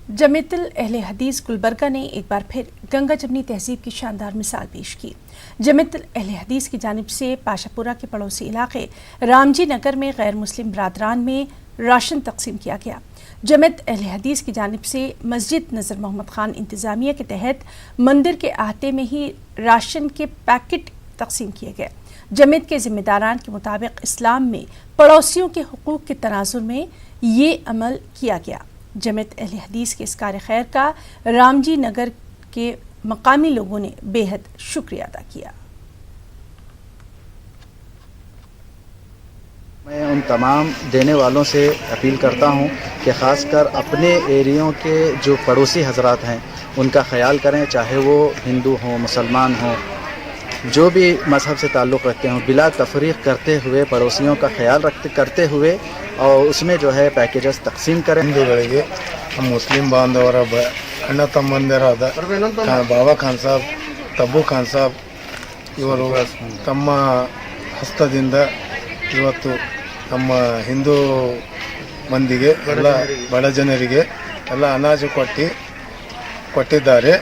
जमीयतुल अहले हदीस गुलबर्गा ने एक बार फिर गंगा जमनी तहजीब की शानदार मिसाल पेश की। जमीयतुल अहले हदीस की जानिब से पाशापुरा के पड़ोसी इलाके रामजी नगर में गैर मुस्लिम बरादरान में राशन तकसीम किया गया। जमीयत अहले हदीस की जानिब से मस्जिद नज़र मोहम्मद खान इंतज़ामिया के तहत मंदिर के अहाते में ही राशन के पैकेट तकसीम किए गए। जमीयत के ज़िम्मेदारान के मुताबिक इस्लाम में पड़ोसियों के हुकूक के तनाजुर में ये अमल किया गया। जमीयत अहले हदीस के इस कार्य खैर का रामजी नगर के मकामी लोगों ने बेहद शुक्रिया अदा किया। मैं उन तमाम देने वालों से अपील करता हूं कि ख़ासकर अपने एरियों के जो पड़ोसी हजरात हैं उनका ख्याल करें, चाहे वो हिंदू हों, मुसलमान हों, जो भी मज़हब से ताल्लुक़ रखते हों, बिला तफरीक़ करते हुए पड़ोसियों का ख्याल करते हुए और उसमें जो है पैकेजेस तकसीम करें। ಹಿಂದೂಗಳಿಗೆ ಮುಸ್ಲಿಂ ಬಾಂಧವರ ಅಣ್ಣ ತಮ್ಮಂದಿರಾದ ಬಾಬಾ ಖಾನ್ ಸಾಬ್, ತಬ್ಬು ಖಾನ್ ಸಾಬ್ ಇವರು ತಮ್ಮ ಹಸ್ತದಿಂದ ಇವತ್ತು ನಮ್ಮ ಹಿಂದೂ ಮಂದಿಗೆ ಎಲ್ಲ ಬಡ ಜನರಿಗೆ ಎಲ್ಲ ಅನಾಜು ಕೊಟ್ಟಿದ್ದಾರೆ।